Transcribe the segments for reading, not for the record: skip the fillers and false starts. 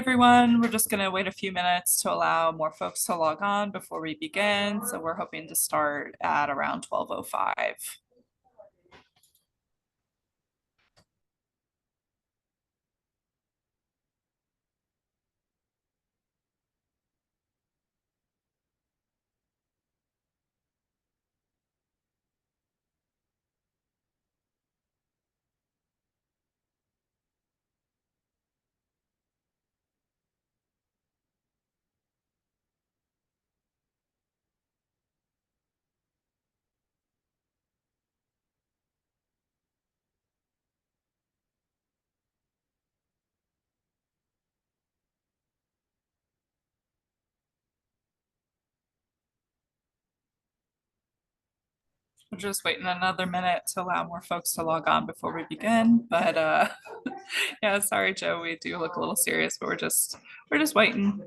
everyone. We're just going to wait a few minutes to allow more folks to log on before we begin. So we're hoping to start at around 12:05. We're just waiting another minute to allow more folks to log on before we begin. But yeah, sorry, Joe, we do look a little serious, but we're just waiting.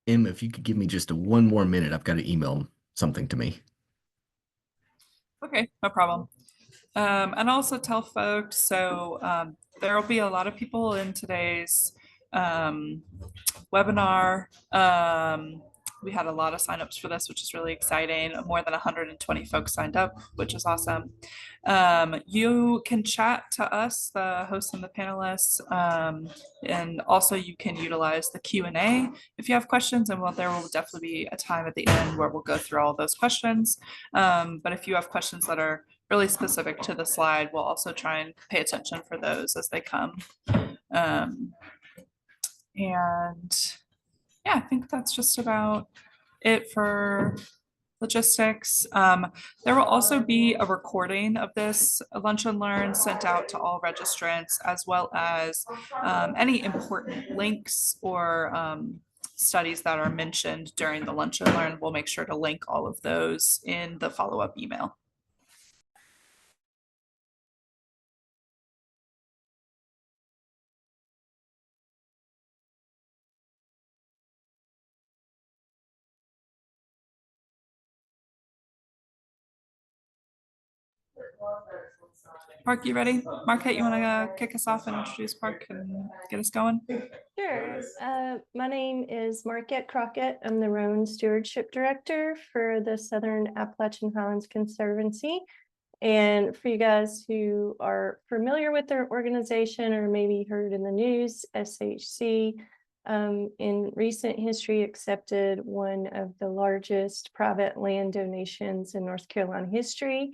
If you could give me just one more minute, I've got to email something to me. Okay, no problem. And also tell folks, so there will be a lot of people in today's webinar. We had a lot of signups for this, which is really exciting. More than 120 folks signed up, which is awesome. You can chat to us, the hosts and the panelists, and also you can utilize the Q&A if you have questions, and there will definitely be a time at the end where we'll go through all those questions. But if you have questions that are really specific to the slide, we'll also try and pay attention for those as they come. And yeah, I think that's just about it for logistics. There will also be a recording of this Lunch and Learn sent out to all registrants, as well as any important links or studies that are mentioned during the Lunch and Learn. We'll make sure to link all of those in the follow-up email. Mark, you ready? Marquette, you want to kick us off and introduce Park and get us going? Sure. My name is Marquette Crockett. I'm the Roan Stewardship Director for the Southern Appalachian Highlands Conservancy. And for you guys who are familiar with their organization or maybe heard in the news, SHC in recent history accepted one of the largest private land donations in North Carolina history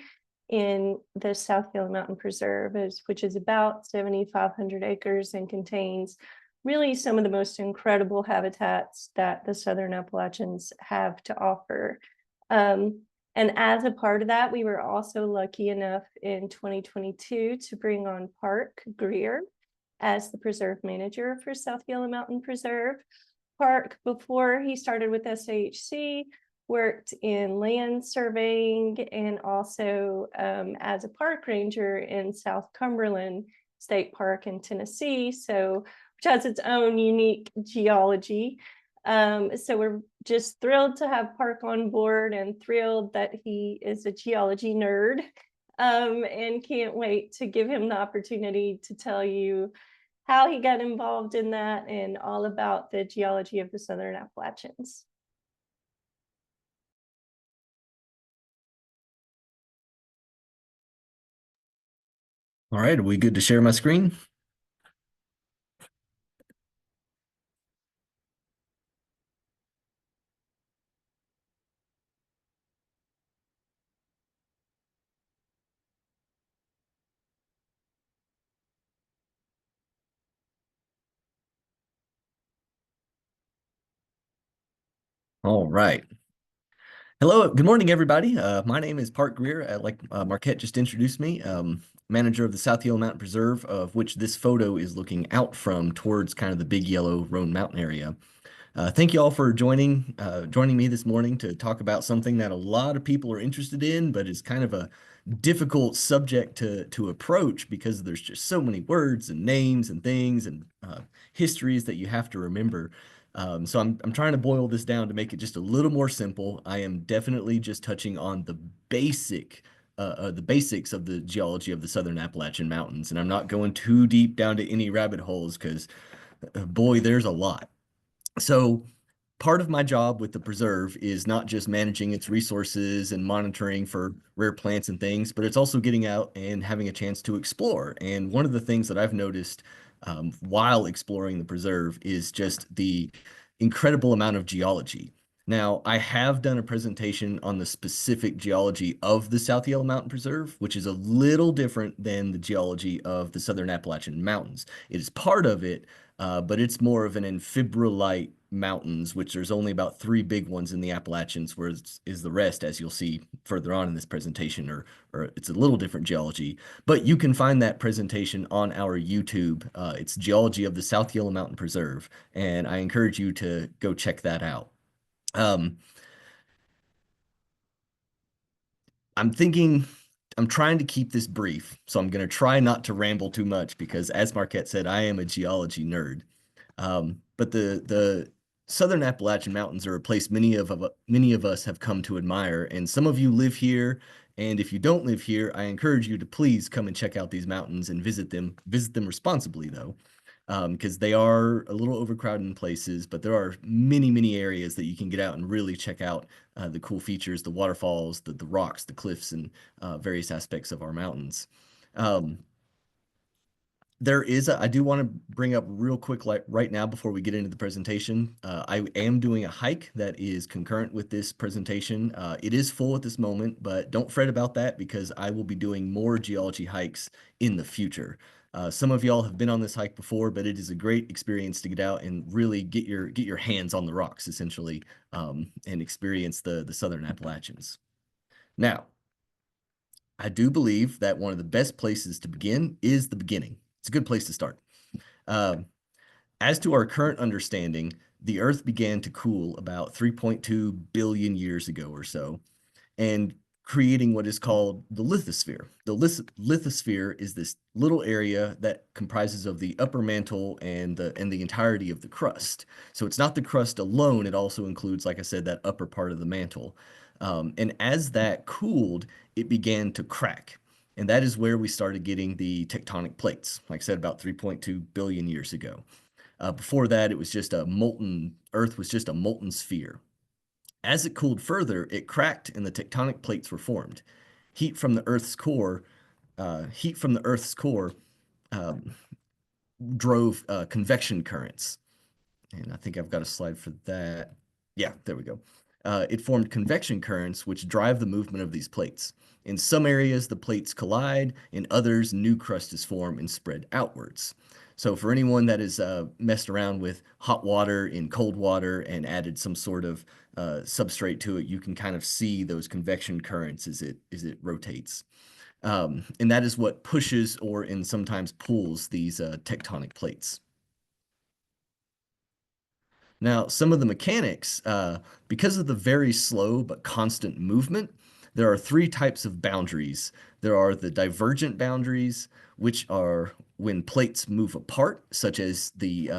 in the South Yellow Mountain Preserve, which is about 7,500 acres and contains really some of the most incredible habitats that the Southern Appalachians have to offer. And as a part of that, we were also lucky enough in 2022 to bring on Park Greer as the preserve manager for South Yellow Mountain Preserve. Park, before he started with SHC, worked in land surveying and also as a park ranger in South Cumberland State Park in Tennessee, so which has its own unique geology. So we're just thrilled to have Park on board and thrilled that he is a geology nerd, and can't wait to give him the opportunity to tell you how he got involved in that and all about the geology of the Southern Appalachians. All right, are we good to share my screen? All right. Hello, good morning, everybody. My name is Park Greer. Like Marquette just introduced me, manager of the South Yellow Mountain Preserve, of which this photo is looking out from towards kind of the Big Yellow Roan Mountain area. Thank you all for joining me this morning to talk about something that a lot of people are interested in, but is kind of a difficult subject to approach because there's just so many words and names and things and histories that you have to remember. So I'm trying to boil this down to make it just a little more simple. I am definitely just touching on the basics of the geology of the Southern Appalachian Mountains, and I'm not going too deep down to any rabbit holes because boy, there's a lot. So part of my job with the preserve is not just managing its resources and monitoring for rare plants and things, but it's also getting out and having a chance to explore. And one of the things that I've noticed while exploring the preserve is just the incredible amount of geology. Now, I have done a presentation on the specific geology of the South Yellow Mountain Preserve, which is a little different than the geology of the Southern Appalachian Mountains. It is part of it, but it's more of an amphibrolite mountains, which there's only about 3 big ones in the Appalachians, whereas is the rest, as you'll see further on in this presentation, or it's a little different geology. But you can find that presentation on our YouTube. It's Geology of the South Yellow Mountain Preserve, and I encourage you to go check that out. I'm thinking, I'm trying to keep this brief, so I'm going to try not to ramble too much because, as Marquette said, I am a geology nerd. But the Southern Appalachian Mountains are a place many of us have come to admire, and some of you live here. And if you don't live here, I encourage you to please come and check out these mountains and visit them. Visit them responsibly, though, because they are a little overcrowded in places. But there are many areas that you can get out and really check out the cool features, the waterfalls, the rocks, the cliffs, and various aspects of our mountains. I do want to bring up real quick, like right now before we get into the presentation, I am doing a hike that is concurrent with this presentation. It is full at this moment, but don't fret about that because I will be doing more geology hikes in the future. Some of y'all have been on this hike before, but it is a great experience to get out and really get your hands on the rocks, essentially, and experience the Southern Appalachians. Now, I do believe that one of the best places to begin is the beginning. It's a good place to start. As to our current understanding, the Earth began to cool about 3.2 billion years ago or so, and creating what is called the lithosphere. The lithosphere is this little area that comprises of the upper mantle and the entirety of the crust. So it's not the crust alone, it also includes, like I said, that upper part of the mantle. And as that cooled, it began to crack. And that is where we started getting the tectonic plates, like I said, about 3.2 billion years ago. Before that, it was just Earth was just a molten sphere. As it cooled further, it cracked and the tectonic plates were formed. Heat from the Earth's core, heat from the Earth's core drove convection currents. And I think I've got a slide for that. Yeah, there we go. It formed convection currents, which drive the movement of these plates. In some areas, the plates collide. In others, new crust is formed and spread outwards. So for anyone that has messed around with hot water in cold water and added some sort of substrate to it, you can kind of see those convection currents as it rotates. And that is what pushes or and sometimes pulls these tectonic plates. Now, some of the mechanics, because of the very slow but constant movement, there are 3 types of boundaries. There are the divergent boundaries, which are when plates move apart, such as the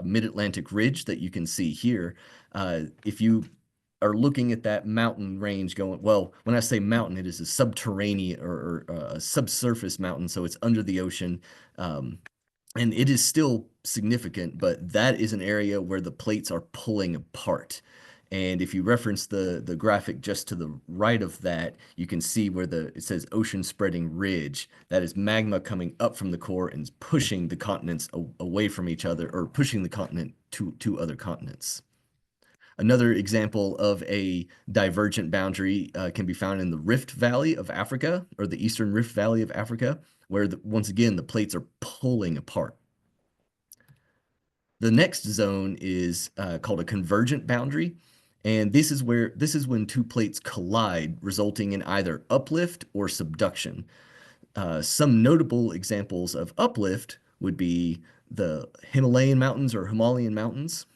Mid-Atlantic Ridge that you can see here. If you are looking at that mountain range going, well, when I say mountain, it is a subterranean or a subsurface mountain, so it's under the ocean. And it is still significant, but that is an area where the plates are pulling apart. And if you reference the graphic just to the right of that, you can see where it says ocean spreading ridge. That is magma coming up from the core and pushing the continents away from each other, or pushing the continent to other continents. Another example of a divergent boundary can be found in the Rift Valley of Africa, or the Eastern Rift Valley of Africa, where once again the plates are pulling apart. The next zone is called a convergent boundary, And this is when two plates collide, resulting in either uplift or subduction. Some notable examples of uplift would be the Himalayan mountains or Himalayan mountains,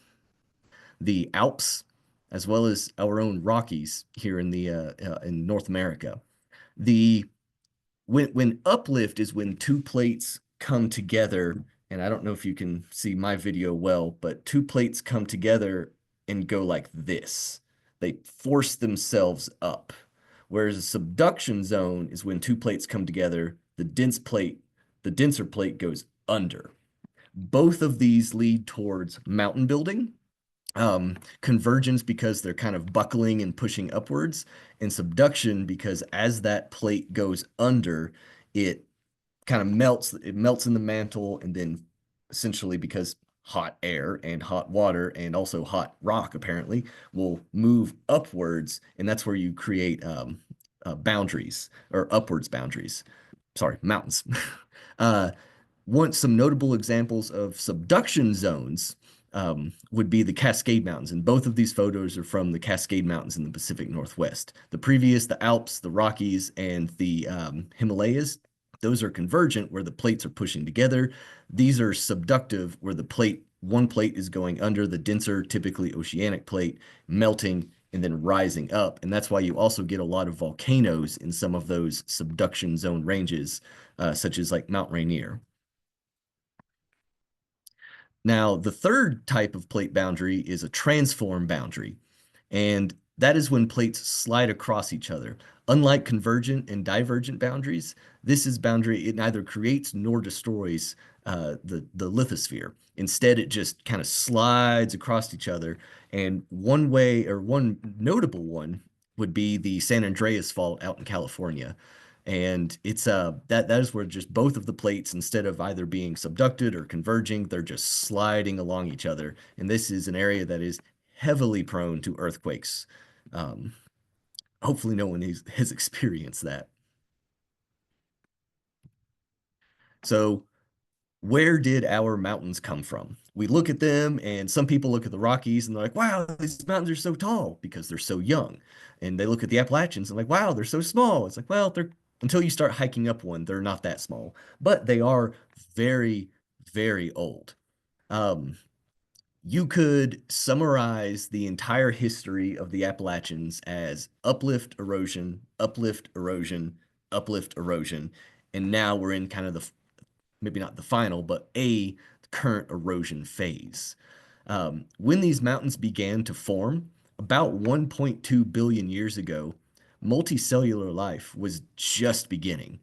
the Alps, as well as our own Rockies here in North America. The when uplift is when two plates come together, and I don't know if you can see my video well, but two plates come together and go like this. They force themselves up. Whereas a subduction zone is when two plates come together, the denser plate goes under. Both of these lead towards mountain building, convergence because they're kind of buckling and pushing upwards, and subduction because as that plate goes under, it kind of melts. It melts in the mantle, and then essentially because hot air and hot water and also hot rock apparently will move upwards, and that's where you create boundaries or upwards boundaries. Sorry, mountains. uh, some notable examples of subduction zones would be the Cascade Mountains, and both of these photos are from the Cascade Mountains in the Pacific Northwest. The previous, the Alps, the Rockies, and the Himalayas, those are convergent where the plates are pushing together. These are subductive where one plate is going under the denser, typically oceanic plate, melting and then rising up. And that's why you also get a lot of volcanoes in some of those subduction zone ranges, such as like Mount Rainier. Now, the third type of plate boundary is a transform boundary, and that is when plates slide across each other. Unlike convergent and divergent boundaries, this is boundary, it neither creates nor destroys the lithosphere. Instead, it just kind of slides across each other. And one notable one would be the San Andreas Fault out in California. And it's that is where just both of the plates, instead of either being subducted or converging, they're just sliding along each other. And this is an area that is heavily prone to earthquakes. Hopefully no one has experienced that. So where did our mountains come from? We look at them, and some people look at the Rockies and they're like, wow, these mountains are so tall because they're so young. And they look at the Appalachians and like, wow, they're so small. It's like, well, they're until you start hiking up one, they're not that small, but they are very, very old. You could summarize the entire history of the Appalachians as uplift, erosion, uplift, erosion, uplift, erosion. And now we're in kind of maybe not the final, but a current erosion phase. When these mountains began to form, about 1.2 billion years ago, multicellular life was just beginning.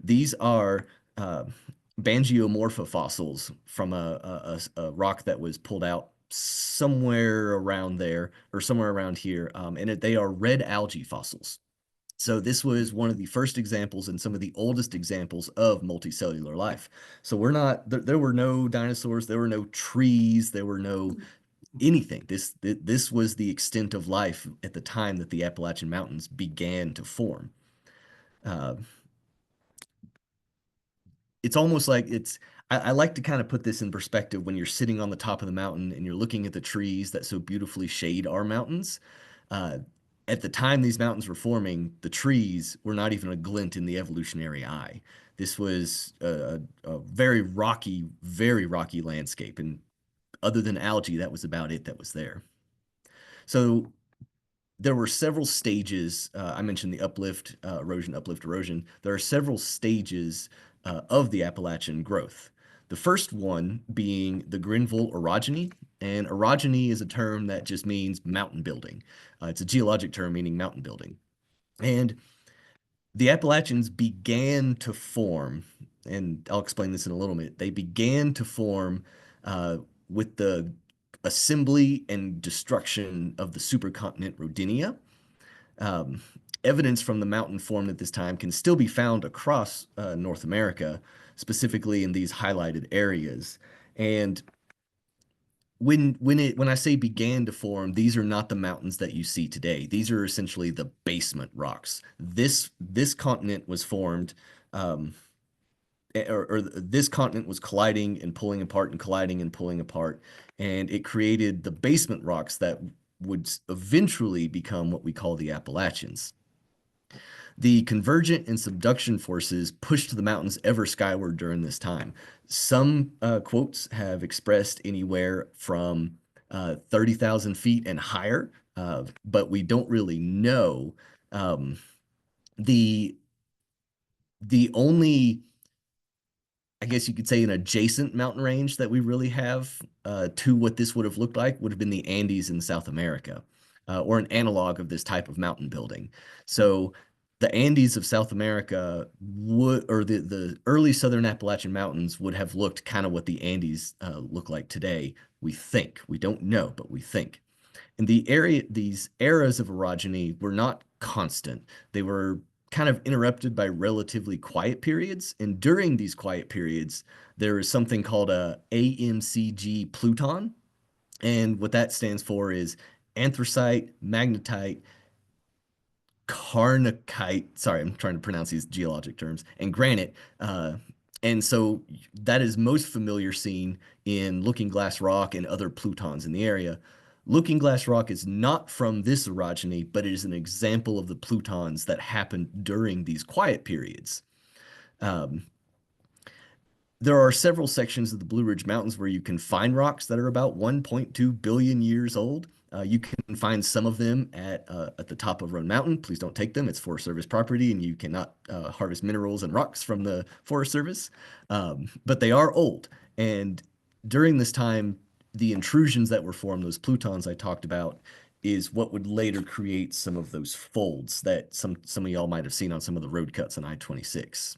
These are Bangiomorpha fossils from a rock that was pulled out somewhere around there or somewhere around here, and they are red algae fossils. So this was one of the first examples and some of the oldest examples of multicellular life. So there were no dinosaurs, there were no trees, there were no anything. This was the extent of life at the time that the Appalachian Mountains began to form. It's almost like I like to kind of put this in perspective when you're sitting on the top of the mountain and you're looking at the trees that so beautifully shade our mountains. At the time these mountains were forming, the trees were not even a glint in the evolutionary eye. This was a very rocky landscape. And other than algae, that was about it that was there. So there were several stages. I mentioned the uplift, erosion. There are several stages of the Appalachian growth. The first one being the Grenville orogeny, and orogeny is a term that just means mountain building. It's a geologic term meaning mountain building. And the Appalachians began to form, and I'll explain this in a little bit. They began to form with the assembly and destruction of the supercontinent Rodinia. Evidence from the mountain formed at this time can still be found across North America, specifically in these highlighted areas. And when I say began to form, these are not the mountains that you see today. These are essentially the basement rocks. This continent was formed, or this continent was colliding and pulling apart and colliding and pulling apart, and it created the basement rocks that would eventually become what we call the Appalachians. The convergent and subduction forces pushed the mountains ever skyward during this time. Some quotes have expressed anywhere from 30,000 feet and higher, but we don't really know. Um, the only, I guess you could say, an adjacent mountain range that we really have to what this would have looked like would have been the Andes in South America, or an analog of this type of mountain building. So the Andes of South America would, or the early Southern Appalachian Mountains would have looked kind of what the Andes look like today. We think. We don't know, but we think. And these eras of orogeny were not constant. They were kind of interrupted by relatively quiet periods. And during these quiet periods, there is something called a AMCG Pluton. And what that stands for is anthracite, magnetite, carnakite. Sorry, I'm trying to pronounce these geologic terms, and granite. And so that is most familiar seen in Looking Glass Rock and other plutons in the area. Looking Glass Rock is not from this orogeny, but it is an example of the plutons that happened during these quiet periods. There are several sections of the Blue Ridge Mountains where you can find rocks that are about 1.2 billion years old. You can find some of them at the top of Roan Mountain. Please don't take them. It's Forest Service property, and you cannot harvest minerals and rocks from the Forest Service. But they are old. And during this time, the intrusions that were formed, those plutons I talked about, is what would later create some of those folds that some of y'all might have seen on some of the road cuts on I-26.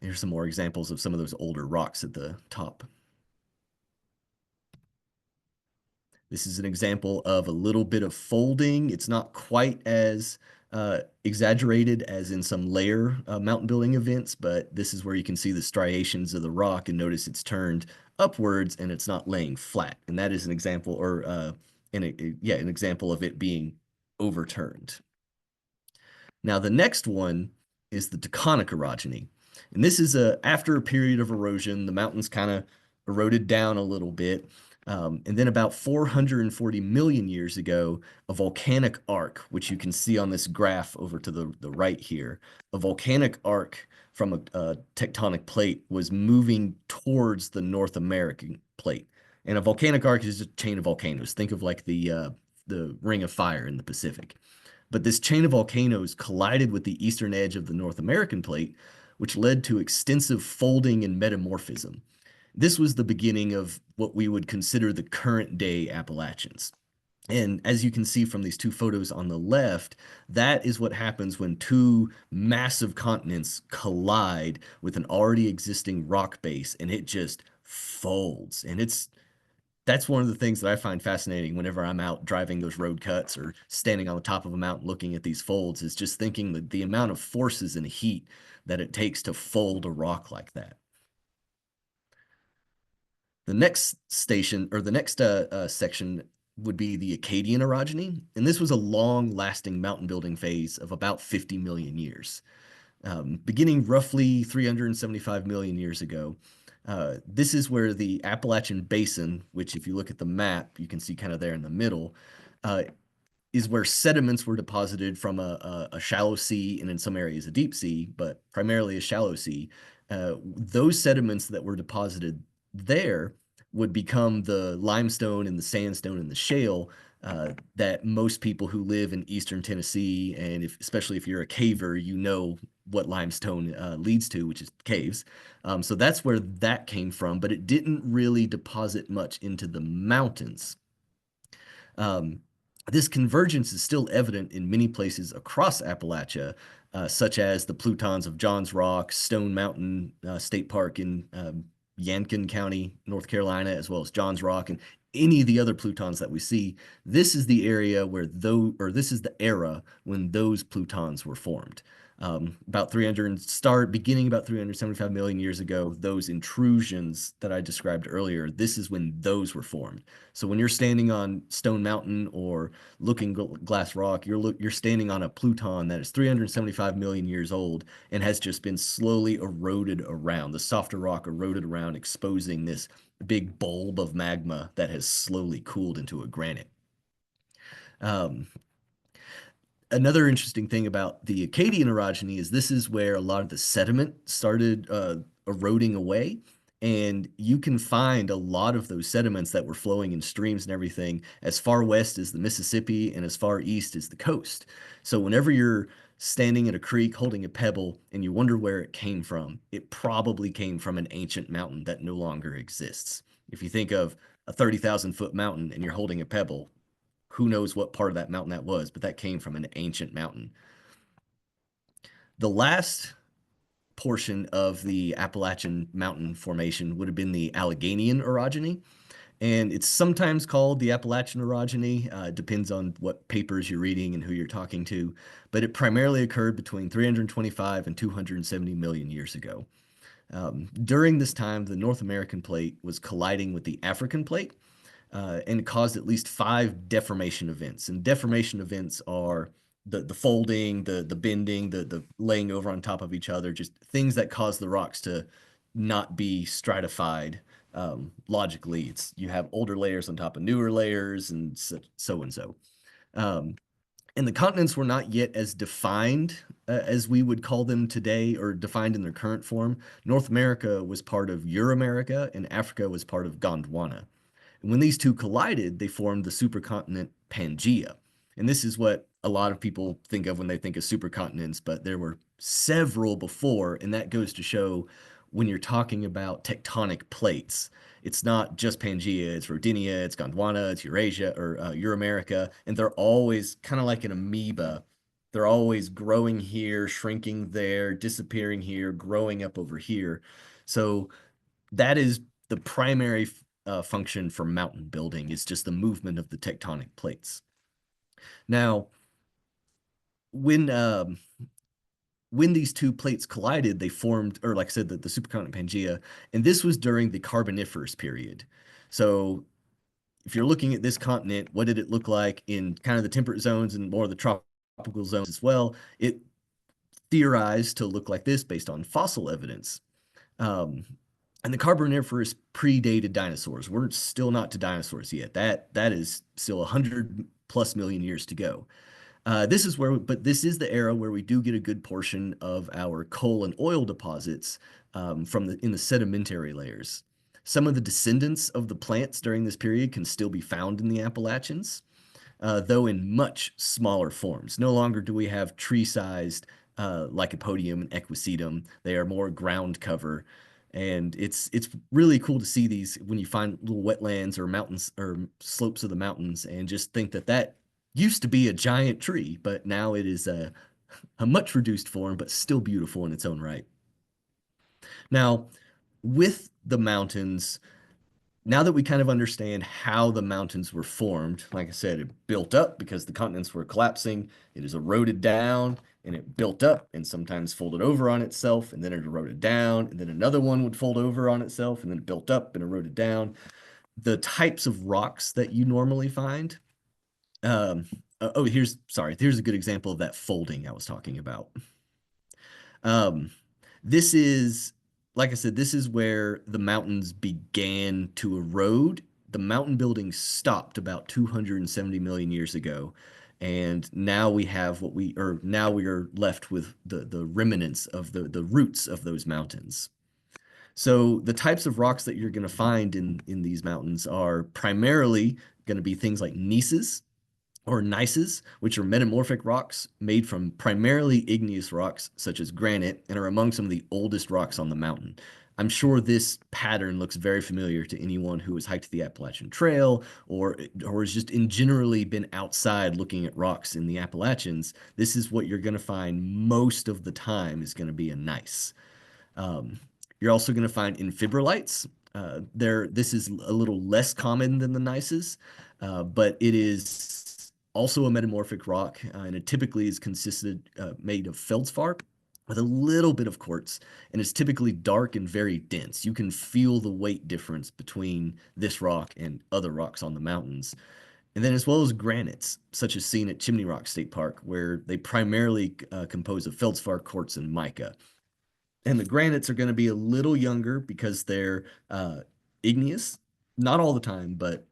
Here's some more examples of some of those older rocks at the top. This is an example of a little bit of folding. It's not quite as exaggerated as in some layer mountain building events, but this is where you can see the striations of the rock and notice it's turned upwards and it's not laying flat. And that is an example, or an example of it being overturned. Now, the next one is the tectonic orogeny. And this is after a period of erosion, the mountains kind of eroded down a little bit. And then about 440 million years ago, a volcanic arc, which you can see on this graph over to the right here, a volcanic arc from a tectonic plate was moving towards the North American plate. And a volcanic arc is just a chain of volcanoes. Think of like the Ring of Fire in the Pacific. But this chain of volcanoes collided with the eastern edge of the North American plate, which led to extensive folding and metamorphism. This was the beginning of what we would consider the current day Appalachians. And as you can see from these two photos on the left, that is what happens when two massive continents collide with an already existing rock base, and it just folds. And that's one of the things that I find fascinating whenever I'm out driving those road cuts or standing on the top of a mountain looking at these folds, is just thinking that the amount of forces and heat that it takes to fold a rock like that. The next station, or the next section, would be the Akkadian orogeny. And this was a long-lasting mountain building phase of about 50 million years. Beginning roughly 375 million years ago, this is where the Appalachian Basin, which if you look at the map, you can see kind of there in the middle, is where sediments were deposited from a shallow sea, and in some areas a deep sea, but primarily a shallow sea. Those sediments that were deposited there would become the limestone and the sandstone and the shale that most people who live in eastern Tennessee, and especially if you're a caver, you know what limestone leads to, which is caves. So that's where that came from, but it didn't really deposit much into the mountains. This convergence is still evident in many places across Appalachia, such as the plutons of Johns Rock, Stone Mountain State Park in Yadkin County, North Carolina, as well as Johns Rock, and any of the other plutons that we see. This is the area where this is the era when those plutons were formed. Beginning about 375 million years ago, those intrusions that I described earlier, this is when those were formed. So when you're standing on Stone Mountain or Looking Glass Rock, you're standing on a pluton that is 375 million years old and has just been slowly eroded around. The softer rock eroded around, exposing this big bulb of magma that has slowly cooled into a granite. Um, Another interesting thing about the Acadian orogeny is this is where a lot of the sediment started eroding away. And you can find a lot of those sediments that were flowing in streams and everything as far west as the Mississippi and as far east as the coast. So whenever you're standing at a creek holding a pebble and you wonder where it came from, it probably came from an ancient mountain that no longer exists. If you think of a 30,000-foot mountain and you're holding a pebble, who knows what part of that mountain that was, but that came from an ancient mountain. The last portion of the Appalachian Mountain Formation would have been the Alleghanian orogeny. And it's sometimes called the Appalachian orogeny. Depends on what papers you're reading and who you're talking to. But it primarily occurred between 325 and 270 million years ago. During this time, the North American plate was colliding with the African plate. And caused at least 5 deformation events. And deformation events are the folding, the bending, the laying over on top of each other, just things that cause the rocks to not be stratified logically. It's you have older layers on top of newer layers, and so and so. And the continents were not yet as defined as we would call them today, or defined in their current form. North America was part of Euramerica, and Africa was part of Gondwana. And when these two collided, they formed the supercontinent Pangaea. And this is what a lot of people think of when they think of supercontinents, but there were several before, and that goes to show when you're talking about tectonic plates, it's not just Pangaea, it's Rodinia, it's Gondwana, it's Eurasia or Euramerica, and they're always kind of like an amoeba. They're always growing here, shrinking there, disappearing here, growing up over here. So that is the primary function for mountain building, is just the movement of the tectonic plates. Now, when these two plates collided, they formed, or like I said, the supercontinent Pangaea, and this was during the Carboniferous period. So if you're looking at this continent, what did it look like in kind of the temperate zones and more of the tropical zones as well? It theorized to look like this based on fossil evidence. And the Carboniferous predated dinosaurs. We're still not to dinosaurs yet. That is still 100+ million years to go. This is the era where we do get a good portion of our coal and oil deposits in the sedimentary layers. Some of the descendants of the plants during this period can still be found in the Appalachians, though in much smaller forms. No longer do we have tree-sized Lycopodium and Equisetum. They are more ground cover. And it's really cool to see these when you find little wetlands or mountains or slopes of the mountains, and just think that used to be a giant tree, but now it is a much reduced form, but still beautiful in its own right. Now, with the mountains, now that we kind of understand how the mountains were formed, like I said, it built up because the continents were collapsing. It is eroded down and it built up and sometimes folded over on itself, and then it eroded down, and then another one would fold over on itself, and then it built up and eroded down. The types of rocks that you normally find. Here's a good example of that folding I was talking about. This is, like I said, this is where the mountains began to erode. The mountain building stopped about 270 million years ago. And now we are left with the remnants of the roots of those mountains. So the types of rocks that you're going to find in these mountains are primarily going to be things like gneisses or gneisses, which are metamorphic rocks made from primarily igneous rocks such as granite, and are among some of the oldest rocks on the mountain. I'm sure this pattern looks very familiar to anyone who has hiked the Appalachian Trail or has just in generally been outside looking at rocks in the Appalachians. This is what you're going to find most of the time, is going to be a gneiss. You're also going to find infibrilites. This is a little less common than the gneisses, but it is also a metamorphic rock, and it typically is made of feldspar with a little bit of quartz, and it's typically dark and very dense. You can feel the weight difference between this rock and other rocks on the mountains. And then as well as granites, such as seen at Chimney Rock State Park, where they primarily compose of feldspar, quartz, and mica. And the granites are going to be a little younger because they're igneous, not all the time, but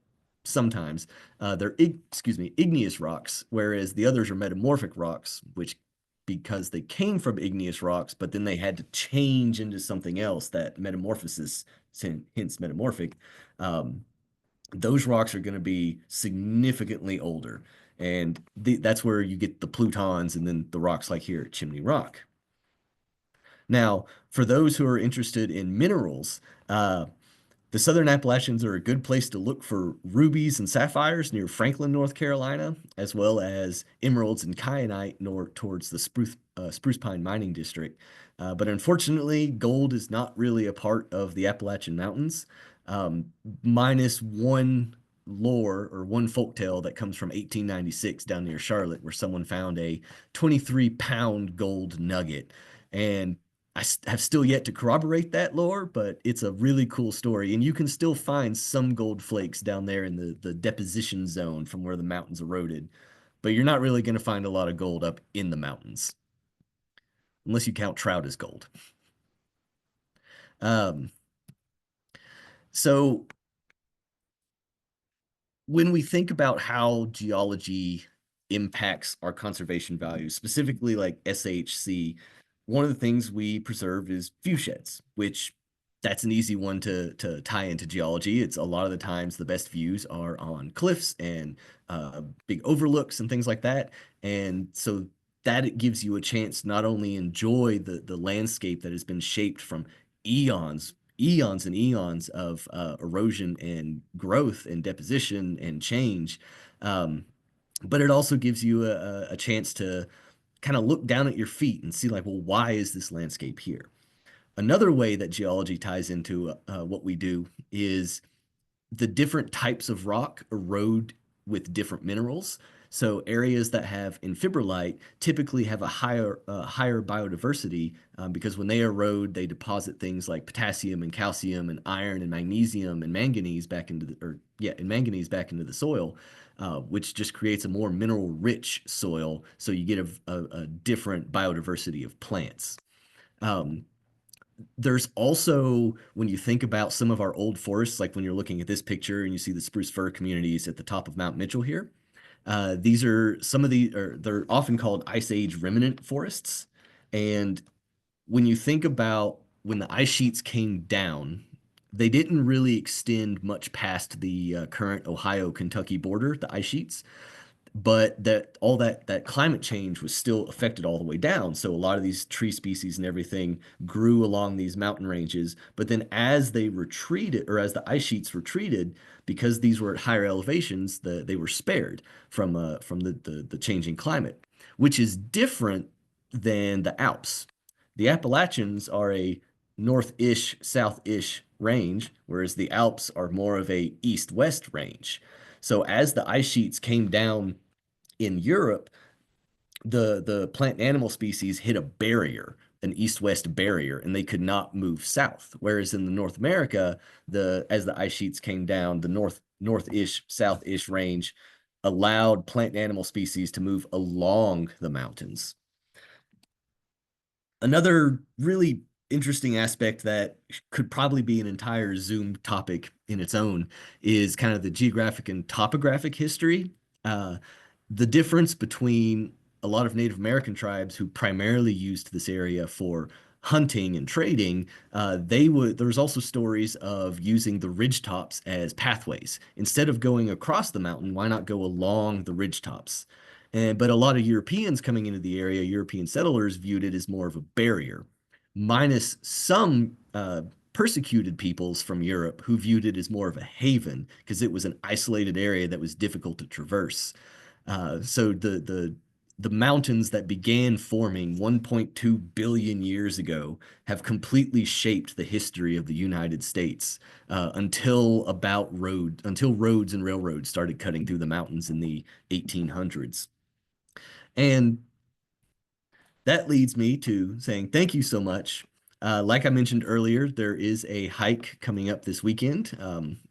sometimes. They're igneous rocks, whereas the others are metamorphic rocks, which because they came from igneous rocks, but then they had to change into something else, that metamorphosis, hence metamorphic. Those rocks are going to be significantly older. And that's where you get the plutons and then the rocks like here at Chimney Rock. Now, for those who are interested in minerals, the Southern Appalachians are a good place to look for rubies and sapphires near Franklin, North Carolina, as well as emeralds and kyanite north towards the Spruce Pine Mining District. But unfortunately, gold is not really a part of the Appalachian Mountains, minus one lore or one folktale that comes from 1896 down near Charlotte, where someone found a 23-pound gold nugget. And I have still yet to corroborate that lore, but it's a really cool story. And you can still find some gold flakes down there in the deposition zone from where the mountains eroded. But you're not really going to find a lot of gold up in the mountains, unless you count trout as gold. So when we think about how geology impacts our conservation values, specifically like SHC, one of the things we preserve is view sheds, which that's an easy one to tie into geology. It's a lot of the times the best views are on cliffs and big overlooks and things like that. And so that it gives you a chance to not only enjoy the landscape that has been shaped from eons and eons of erosion and growth and deposition and change. But it also gives you a chance to kind of look down at your feet and see like, well, why is this landscape here? Another way that geology ties into what we do is the different types of rock erode with different minerals. So areas that have infibrillite typically have a higher biodiversity because when they erode, they deposit things like potassium and calcium and iron and magnesium and manganese back into the soil, which just creates a more mineral-rich soil. So you get a different biodiversity of plants. There's also, when you think about some of our old forests, like when you're looking at this picture and you see the spruce fir communities at the top of Mount Mitchell here, these are some of they're often called Ice Age remnant forests. And when you think about when the ice sheets came down, they didn't really extend much past the current Ohio-Kentucky border, the ice sheets, but that climate change was still affected all the way down. So a lot of these tree species and everything grew along these mountain ranges. But then as they retreated, or as the ice sheets retreated, because these were at higher elevations, they were spared from the changing climate, which is different than the Alps. The Appalachians are a north-ish, south-ish range, whereas the Alps are more of a east-west range. So as the ice sheets came down in Europe, the plant and animal species hit a barrier, an east-west barrier, and they could not move south. Whereas in the North America, as the ice sheets came down, the north-ish, south-ish range allowed plant and animal species to move along the mountains. Another really interesting aspect that could probably be an entire Zoom topic in its own is kind of the geographic and topographic history. The difference between a lot of Native American tribes who primarily used this area for hunting and trading, there's also stories of using the ridge tops as pathways. Instead of going across the mountain, why not go along the ridge tops? But a lot of Europeans coming into the area, European settlers viewed it as more of a barrier, minus some persecuted peoples from Europe who viewed it as more of a haven because it was an isolated area that was difficult to traverse. So the mountains that began forming 1.2 billion years ago have completely shaped the history of the United States until roads and railroads started cutting through the mountains in the 1800s. And that leads me to saying thank you so much. Like I mentioned earlier, there is a hike coming up this weekend.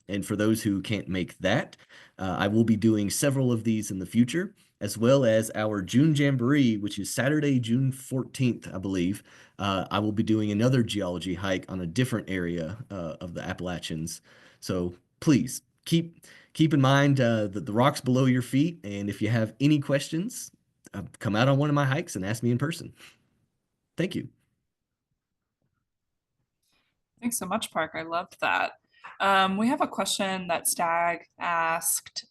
And for those who can't make that, I will be doing several of these in the future, as well as our June Jamboree, which is Saturday, June 14th, I believe. I will be doing another geology hike on a different area of the Appalachians. So please keep keep in mind the rocks below your feet. And if you have any questions, come out on one of my hikes and ask me in person. Thank you. Thanks so much, Park. I loved that. We have a question that Stag asked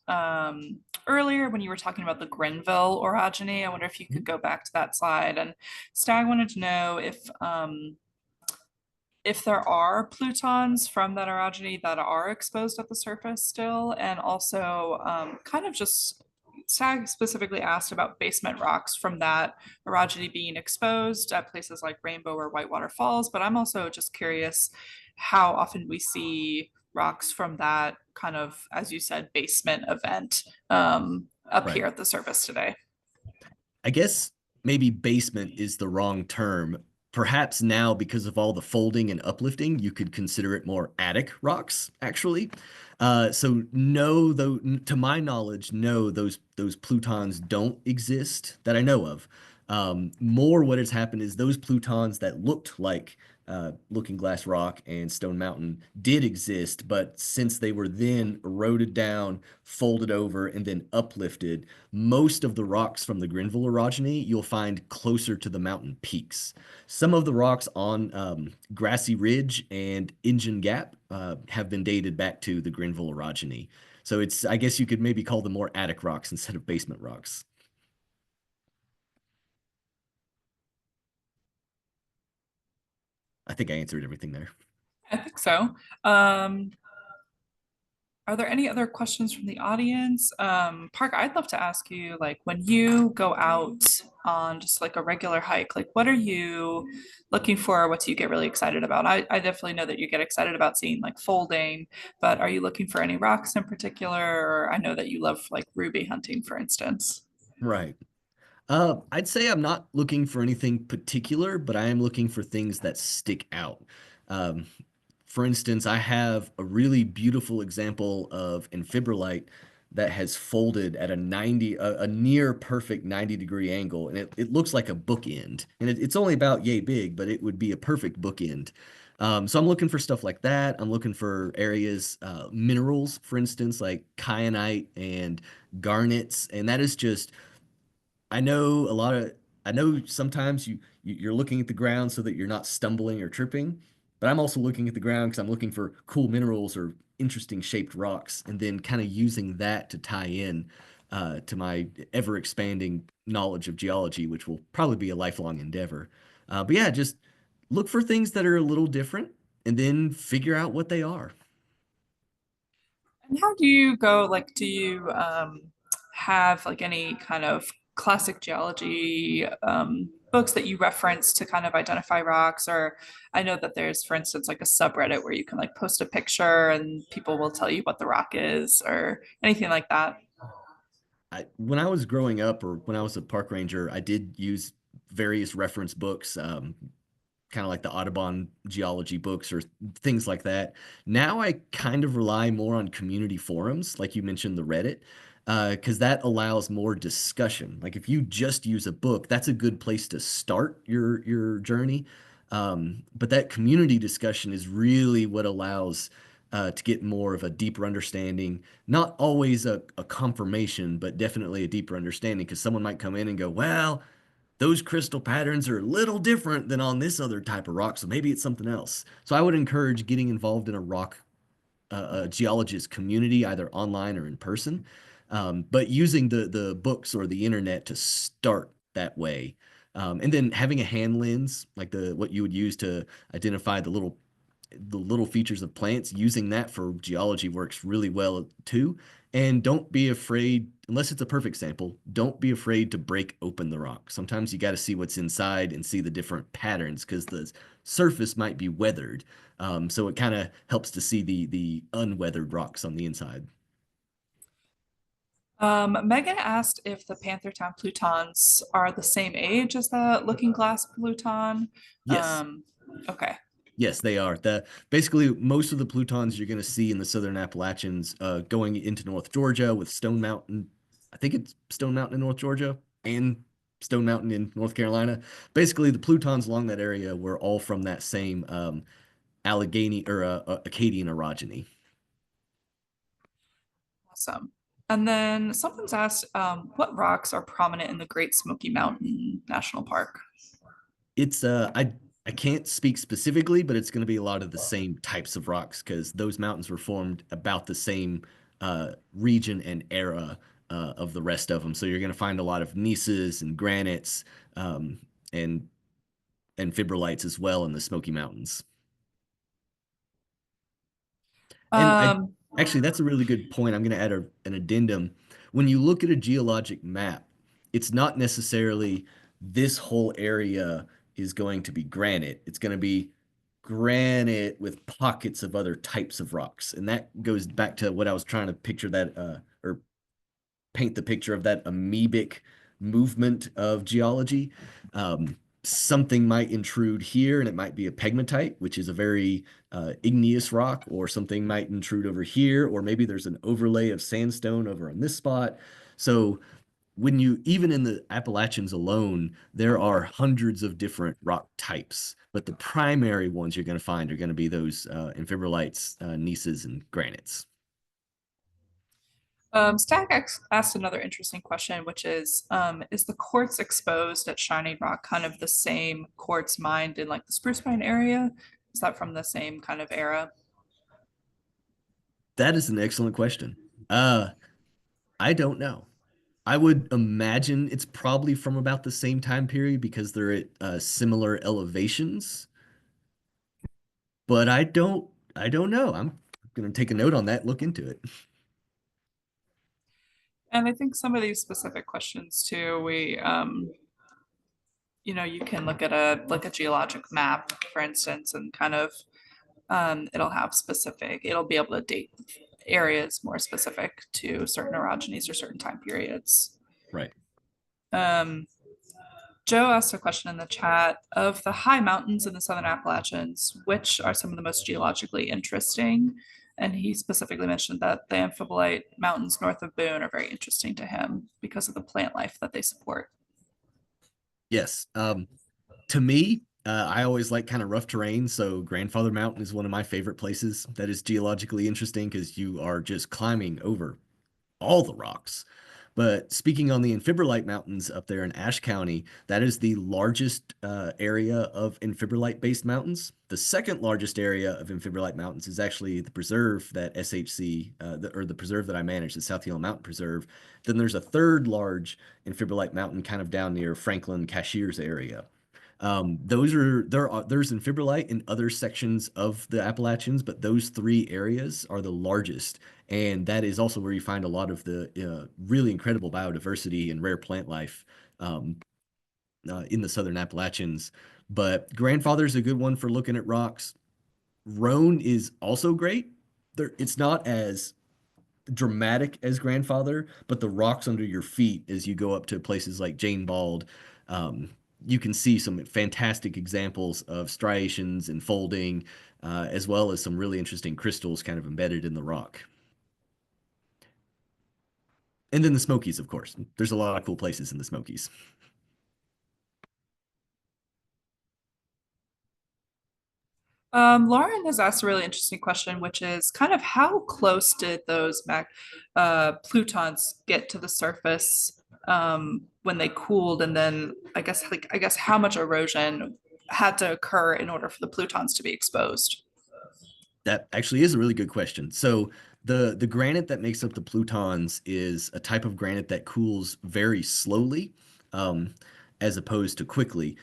earlier when you were talking about the Grenville orogeny. I wonder if you could go back to that slide. And Stag wanted to know if there are plutons from that orogeny that are exposed at the surface still, and also kind of just Stag specifically asked about basement rocks from that orogeny being exposed at places like Rainbow or Whitewater Falls, but I'm also just curious how often we see rocks from that kind of, as you said, basement event up Right. here at the surface today. I guess maybe basement is the wrong term. Perhaps now, because of all the folding and uplifting, you could consider it more attic rocks, actually. So no, though, to my knowledge, no, those plutons don't exist that I know of. More what has happened is those plutons that looked like Looking Glass Rock and Stone Mountain did exist, but since they were then eroded down, folded over, and then uplifted, most of the rocks from the Grenville orogeny you'll find closer to the mountain peaks. Some of the rocks on Grassy Ridge and Engine Gap have been dated back to the Grenville orogeny. So I guess you could maybe call them more attic rocks instead of basement rocks. I think I answered everything there. I think so. Are there any other questions from the audience? Park, I'd love to ask you, like, when you go out on just like a regular hike, like, what are you looking for? What do you get really excited about? I definitely know that you get excited about seeing like folding, but are you looking for any rocks in particular? Or I know that you love like ruby hunting, for instance. Right. I'd say I'm not looking for anything particular, but I am looking for things that stick out. Um, for instance, I have a really beautiful example of amphibrolite that has folded at a near perfect 90-degree angle, and it looks like a bookend. And it's only about yay big, but it would be a perfect bookend. So I'm looking for stuff like that. I'm looking for areas, minerals, for instance, like kyanite and garnets, and that is just I know a lot of I know sometimes you're looking at the ground so that you're not stumbling or tripping, but I'm also looking at the ground because I'm looking for cool minerals or interesting shaped rocks, and then kind of using that to tie in to my ever expanding knowledge of geology, which will probably be a lifelong endeavor. But yeah, just look for things that are a little different, and then figure out what they are. And how do you go, like, do you have like any kind of classic geology books that you reference to kind of identify rocks? Or I know that there's, for instance, like a subreddit where you can like post a picture and people will tell you what the rock is or anything like that. When I was growing up, or when I was a park ranger, I did use various reference books, kind of like the Audubon geology books or things like that. Now I kind of rely more on community forums, like you mentioned, the Reddit, because that allows more discussion. Like if you just use a book, that's a good place to start your journey. But that community discussion is really what allows to get more of a deeper understanding. Not always a confirmation, but definitely a deeper understanding. Because someone might come in and go, well, those crystal patterns are a little different than on this other type of rock, so maybe it's something else. So I would encourage getting involved in a rock a geologist community, either online or in person, but using the books or the internet to start that way. And then having a hand lens, like the what you would use to identify the little features of plants, using that for geology works really well too. And don't be afraid, unless it's a perfect sample, don't be afraid to break open the rock. Sometimes you got to see what's inside and see the different patterns because the surface might be weathered. So it kind of helps to see the unweathered rocks on the inside. Megan asked if the Panther Town plutons are the same age as the Looking Glass pluton. Yes. Um, okay. Yes, they are. Basically most of the plutons you're going to see in the Southern Appalachians going into North Georgia with Stone Mountain. I think it's Stone Mountain in North Georgia and Stone Mountain in North Carolina. Basically, the plutons along that area were all from that same Allegheny or Acadian orogeny. Awesome. And then someone's asked, what rocks are prominent in the Great Smoky Mountain National Park? It's I can't speak specifically, but it's going to be a lot of the same types of rocks because those mountains were formed about the same region and era of the rest of them. So you're going to find a lot of gneisses and granites um, and fibrilites as well in the Smoky Mountains. And Um, actually, that's a really good point. I'm going to add an addendum. When you look at a geologic map, it's not necessarily this whole area is going to be granite. It's going to be granite with pockets of other types of rocks. And that goes back to what I was trying to picture that or paint the picture of that amoebic movement of geology. Something might intrude here and it might be a pegmatite, which is a very igneous rock, or something might intrude over here, or maybe there's an overlay of sandstone over on this spot. So when you, even in the Appalachians alone, there are hundreds of different rock types, but the primary ones you're going to find are going to be those amphibrolites, gneisses, and granites. Asked another interesting question, which is the quartz exposed at Shining Rock kind of the same quartz mined in like the Spruce Pine area? Is that from the same kind of era? That is an excellent question. Uh, I don't know. I would imagine it's probably from about the same time period because they're at similar elevations, but I don't know. I'm gonna take a note on that, look into it. And I think some of these specific questions too, you can look at a geologic map, for instance, and kind of it'll be able to date areas more specific to certain orogenies or certain time periods. Right. Um, Joe asked a question in the chat of the high mountains in the Southern Appalachians, which are some of the most geologically interesting? And he specifically mentioned that the amphibolite mountains north of Boone are very interesting to him because of the plant life that they support. Yes. To me, I always like kind of rough terrain, so Grandfather Mountain is one of my favorite places that is geologically interesting because you are just climbing over all the rocks. But speaking on the Amphibolite Mountains up there in Ashe County, that is the largest area of amphibolite-based mountains. The second largest area of amphibolite mountains is actually the preserve that SHC, or the preserve that I manage, the South Yellow Mountain Preserve. Then there's a third large amphibolite mountain kind of down near Franklin, Cashiers area. There's amphibolite in other sections of the Appalachians, but those three areas are the largest, and that is also where you find a lot of the really incredible biodiversity and rare plant life um, in the Southern Appalachians. But Grandfather's a good one for looking at rocks. Roan is also great. It's not as dramatic as Grandfather, but the rocks under your feet as you go up to places like Jane Bald, um, you can see some fantastic examples of striations and folding, as well as some really interesting crystals kind of embedded in the rock. And then the Smokies, of course. There's a lot of cool places in the Smokies. Lauren has asked a really interesting question, which is kind of how close did those plutons get to the surface when they cooled, and then I guess how much erosion had to occur in order for the plutons to be exposed? That actually is a really good question. So the granite that makes up the plutons is a type of granite that cools very slowly, um, as opposed to quickly,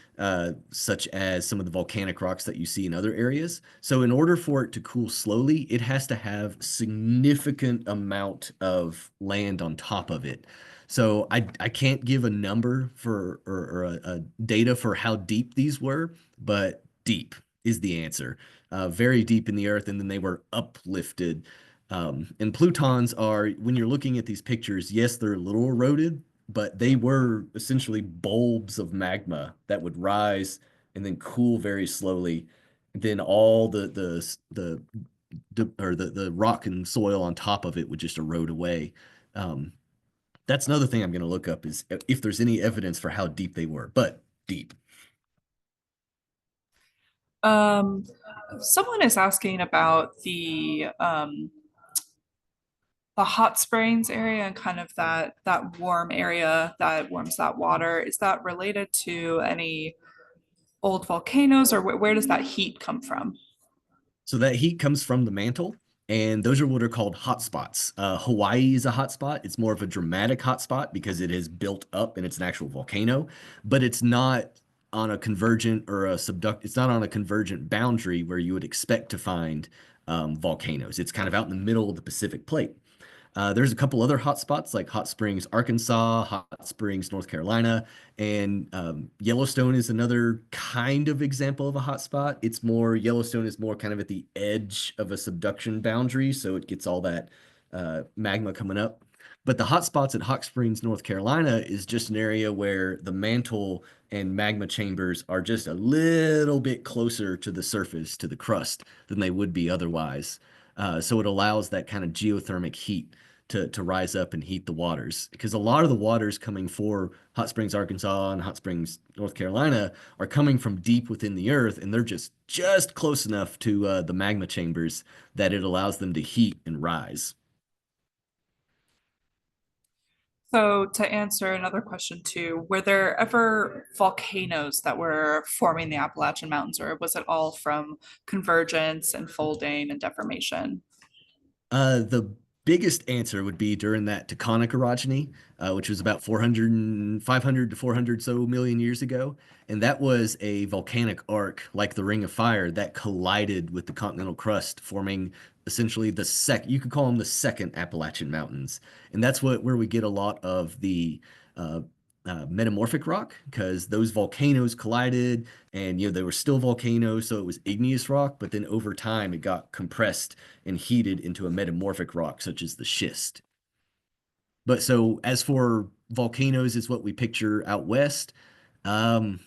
such as some of the volcanic rocks that you see in other areas. So in order for it to cool slowly, it has to have significant amount of land on top of it. So I can't give a number for or a data for how deep these were, but deep is the answer, very deep in the earth, and then they were uplifted. And plutons are, when you're looking at these pictures, yes, they're a little eroded, but they were essentially bulbs of magma that would rise and then cool very slowly. Then all the rock and soil on top of it would just erode away. Um, that's another thing I'm going to look up is if there's any evidence for how deep they were, but deep. Um, Someone is asking about the hot springs area and kind of that warm area that warms that water, is that related to any old volcanoes, or where does that heat come from? So that heat comes from the mantle, and those are what are called hotspots. Hawaii is a hotspot. It's more of a dramatic hotspot because it is built up and it's an actual volcano, but it's not on a convergent or a subduct. It's not on a convergent boundary where you would expect to find volcanoes. It's kind of out in the middle of the Pacific plate. There's a couple other hot spots like Hot Springs, Arkansas, Hot Springs, North Carolina, and Yellowstone is another kind of example of a hot spot. Yellowstone is more kind of at the edge of a subduction boundary, so it gets all that magma coming up. But the hot spots at Hot Springs, North Carolina is just an area where the mantle and magma chambers are just a little bit closer to the surface, to the crust, than they would be otherwise. So it allows that kind of geothermic heat to rise up and heat the waters because a lot of the waters coming for Hot Springs, Arkansas and Hot Springs, North Carolina are coming from deep within the earth and they're just close enough to the magma chambers that it allows them to heat and rise. So to answer another question too, were there ever volcanoes that were forming the Appalachian Mountains, or was it all from convergence and folding and deformation? The biggest answer would be during that tectonic orogeny, which was about 500 to 400 so million years ago. And that was a volcanic arc like the Ring of Fire that collided with the continental crust, forming essentially you could call them the second Appalachian Mountains. And that's where we get a lot of the uh, metamorphic rock because those volcanoes collided and they were still volcanoes, so it was igneous rock, but then over time it got compressed and heated into a metamorphic rock such as the schist. But so as for volcanoes is what we picture out west. Um,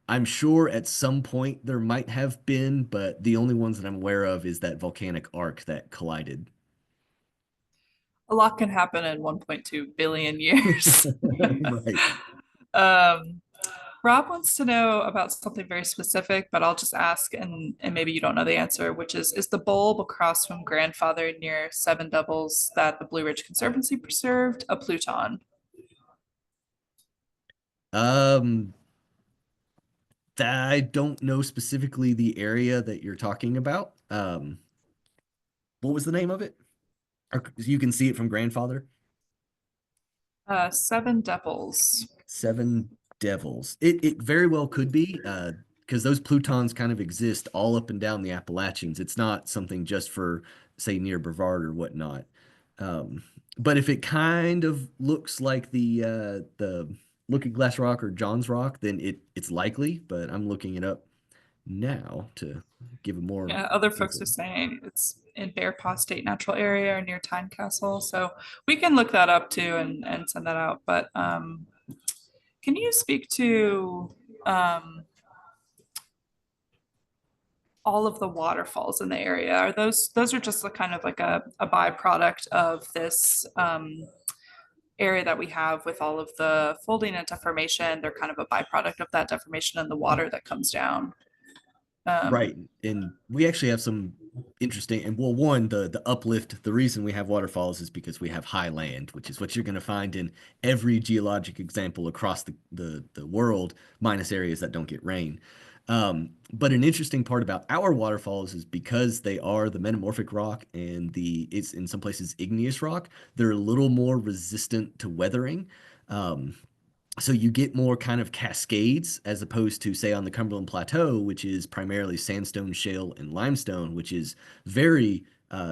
I'm sure at some point there might have been, but the only ones that I'm aware of is that volcanic arc that collided. A lot can happen in 1.2 billion years. Right. Um, Rob wants to know about something very specific, but I'll just ask, and maybe you don't know the answer, which is the bulb across from Grandfather near Seven Devils that the Blue Ridge Conservancy preserved a Pluton? Um, I don't know specifically the area that you're talking about. What was the name of it? Or you can see it from Grandfather. Seven Devils. Seven Devils. It very well could be, because those plutons kind of exist all up and down the Appalachians. It's not something just for, say, near Brevard or whatnot. Um, but if it kind of looks like the Looking Glass Rock or John's Rock, then it's likely. But I'm looking it up now to give a more Yeah, other folks info. are saying it's in Bear Paw State Natural Area or near Time Castle. So we can look that up too and send that out. But can you speak to um, all of the waterfalls in the area? Are those are just a kind of like a byproduct of this area that we have with all of the folding and deformation? They're kind of a byproduct of that deformation and the water that comes down. Right. And we actually have some interesting and well, one, the uplift, the reason we have waterfalls is because we have high land, which is what you're going to find in every geologic example across the world, minus areas that don't get rain. But an interesting part about our waterfalls is because they are the metamorphic rock and it's in some places igneous rock, they're a little more resistant to weathering. Um, so you get more kind of cascades as opposed to, say, on the Cumberland Plateau, which is primarily sandstone, shale, and limestone, which is very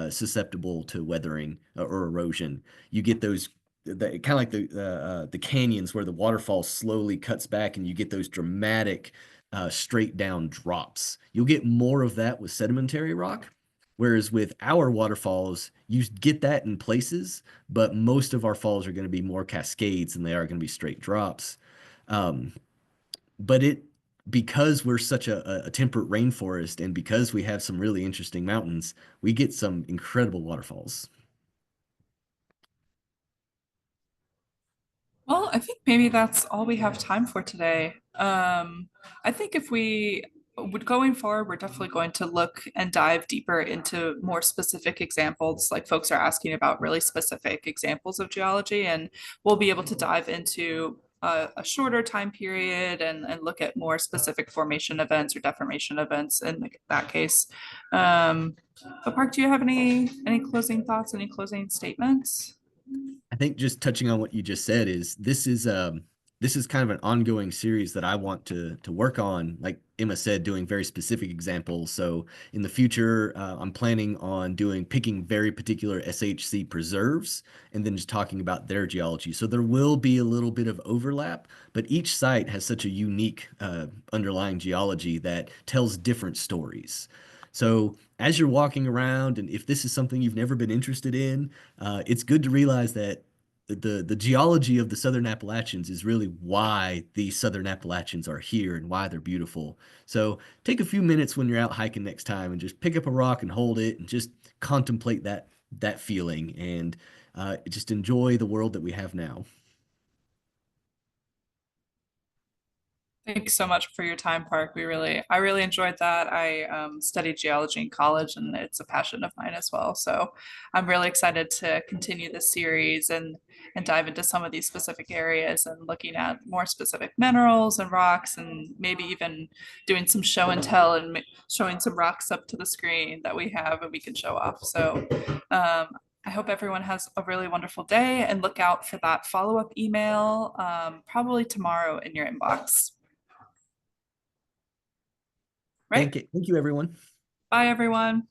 susceptible to weathering or erosion. You get those kind of like the canyons where the waterfall slowly cuts back, and you get those dramatic straight down drops. You'll get more of that with sedimentary rock. Whereas with our waterfalls, you get that in places, but most of our falls are going to be more cascades than they are going to be straight drops. Um, but because we're such a temperate rainforest and because we have some really interesting mountains, we get some incredible waterfalls. Well, I think maybe that's all we have time for today. I think if going forward, we're definitely going to look and dive deeper into more specific examples. Like folks are asking about really specific examples of geology, and we'll be able to dive into a shorter time period and look at more specific formation events or deformation events in that case. But Park, do you have any closing thoughts, any closing statements? I think just touching on what you just said is this is kind of an ongoing series that I want to work on. Like Emma said, doing very specific examples. So in the future, I'm planning on picking very particular SHC preserves and then just talking about their geology. So there will be a little bit of overlap, but each site has such a unique underlying geology that tells different stories. So as you're walking around, and if this is something you've never been interested in, it's good to realize that the geology of the Southern Appalachians is really why the Southern Appalachians are here and why they're beautiful. So take a few minutes when you're out hiking next time and just pick up a rock and hold it and just contemplate that feeling and just enjoy the world that we have now. Thanks so much for your time, Park. I really enjoyed that. I studied geology in college, and it's a passion of mine as well. So I'm really excited to continue this series and dive into some of these specific areas and looking at more specific minerals and rocks, and maybe even doing some show and tell and showing some rocks up to the screen that we have and we can show off. So I hope everyone has a really wonderful day, and look out for that follow-up email probably tomorrow in your inbox. Right. Thank you, everyone. Bye, everyone.